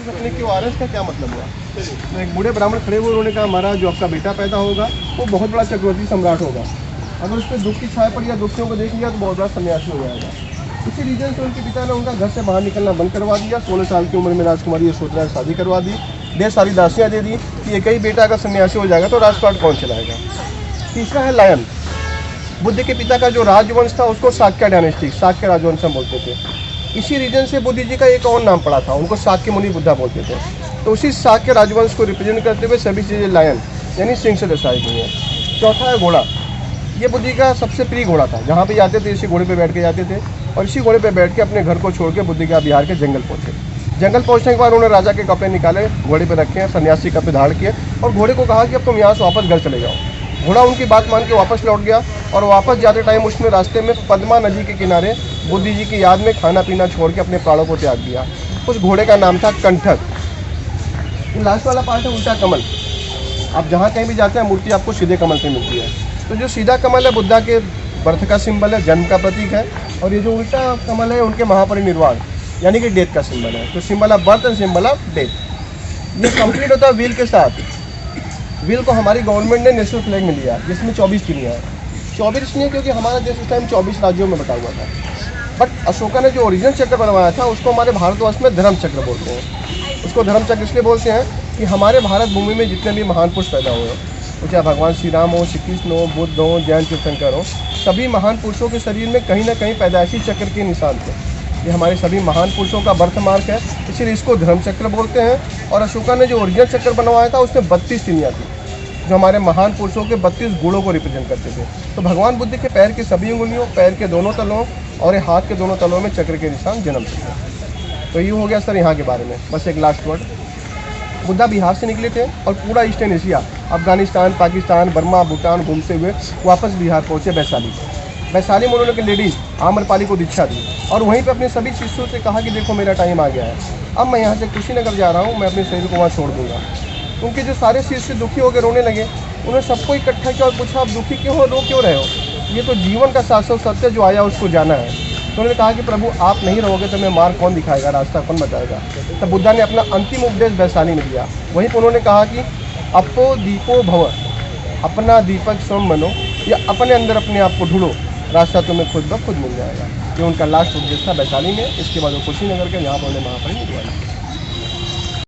अपने क्यों आ रहे हैं, इसका क्या मतलब हुआ? तो एक बूढ़े ब्राह्मण खड़े हुए, उन्होंने कहा महाराज जो आपका बेटा पैदा होगा वो बहुत बड़ा चक्रवर्ती सम्राट होगा, अगर उस पर दुख की छाया पड़ी या दुखियों को देख लिया तो बहुत बड़ा सन्यासी हो जाएगा। इसी रीजन से उनके पिता ने उनका घर से बाहर निकलना बंद करवा दिया। 16 साल की उम्र में राजकुमारी यशोधरा से शादी करवा दी, ढेर सारी दासियाँ दे दी कि एक ही बेटा अगर सन्यासी हो जाएगा तो राजपाट कौन चलाएगा। तीसरा है लायन। बुद्ध के पिता का जो राजवंश था उसको शाक्य डायनेस्टी, शाक्य राजवंश हम बोलते थे। इसी रीजन से बुद्ध जी का एक और नाम पड़ा था, उनको शाक्य मुनि बुद्धा बोलते थे। तो उसी शाक्य राजवंश को रिप्रेजेंट करते हुए सभी चीज़ें लायन यानी सिंह से दर्शाई गई हैं। चौथा है घोड़ा। ये बुद्ध जी का सबसे प्रिय घोड़ा था, जहाँ पे जाते थे इसी घोड़े पे बैठ के जाते थे और इसी घोड़े पे बैठ के अपने घर को छोड़ के बुद्ध गया बिहार के जंगल पहुँचे। जंगल पहुँचने के बाद उन्होंने राजा के कपड़े निकाले, घोड़े पे रखे हैं, सन्यासी कपड़े धारण किए और घोड़े को कहा कि अब तुम यहाँ से वापस घर चले जाओ। घोड़ा उनकी बात मान के वापस लौट गया और वापस जाते टाइम उसने रास्ते में पद्मा नदी के किनारे बुद्ध जी की याद में खाना पीना छोड़ के अपने प्राणों को त्याग दिया। उस घोड़े का नाम था कंठक। लास्ट वाला पार्ट है उल्टा कमल। आप जहाँ कहीं भी जाते हैं मूर्ति आपको सीधे कमल से मिलती है। तो जो सीधा कमल है बुद्धा के बर्थ का सिंबल है, जन्म का प्रतीक है, और ये जो उल्टा कमल है उनके महापरिनिर्वाण यानी कि डेथ का सिंबल है। तो symbol of birth and symbol of death. ये कंप्लीट होता है व्हील के साथ। व्हील को हमारी गवर्नमेंट ने नेशनल फ्लैग में लिया, जिसमें 24 चिड़ियाँ हैं। 24 इसलिए क्योंकि हमारा देश उस टाइम 24 राज्यों में बटा हुआ था। बट अशोका ने जो ओरिजिनल चक्र बनवाया था उसको हमारे भारतवर्ष में धर्म चक्र बोलते हैं। उसको धर्म चक्र इसलिए बोलते हैं कि हमारे भारत भूमि में जितने भी महान पुरुष पैदा हुए, चाहे भगवान श्री राम हो, श्री कृष्ण हो, बुद्ध हो, जैन तीर्थंकर हो, सभी महान पुरुषों के शरीर में कहीं ना कहीं पैदाइशी चक्र के निशान थे। ये हमारे सभी महान पुरुषों का बर्थ मार्क है, इसीलिए इसको धर्म चक्र बोलते हैं। और अशोका ने जो ओरिजिनल चक्र बनवाया था उसमें 32 चिड़ियाँ थी, जो हमारे महान पुरुषों के 32 गुणों को रिप्रेजेंट करते थे। तो भगवान बुद्ध के पैर की सभी उंगलियों, पैर के दोनों तलों और हाथ के दोनों तलों में चक्र के निशान जन्म चुके। तो ये हो गया सर यहाँ के बारे में। बस एक लास्ट वर्ड, बुद्धा बिहार से निकले थे और पूरा eastern Asia, Afghanistan, Pakistan, Burma, Bhutan घूमते हुए वापस बिहार पहुँचे वैशाली। वैशाली में उन्होंने लेडी आम्रपाली को दीक्षा दी और वहीं पे अपने सभी शिष्यों से कहा कि देखो मेरा टाइम आ गया है, अब मैं यहाँ से कुशीनगर जा रहा हूँ, मैं अपने शरीर को वहाँ छोड़ दूँगा। उनके जो सारे शिष्य दुखी होकर रोने लगे, उन्होंने सबको इकट्ठा किया और पूछा आप दुखी क्यों हो, रो क्यों रहे हो, ये तो जीवन का शाश्वत सत्य जो आया उसको जाना है। तो उन्होंने कहा कि प्रभु आप नहीं रहोगे तो मैं मार्ग कौन दिखाएगा, रास्ता कौन बताएगा। तब बुद्धा ने अपना अंतिम उपदेश वैशाली में दिया। वहीं पर उन्होंने कहा कि अपो दीपो भव, अपना दीपक स्वयं बनो, या अपने अंदर अपने आप को ढूंढो, रास्ता तुम्हें खुद ब खुद मिल जाएगा। ये उनका लास्ट उपदेश था वैशाली में। इसके बाद वो कुशीनगर के यहाँ पर उन्हें महापरिनिर्वाण।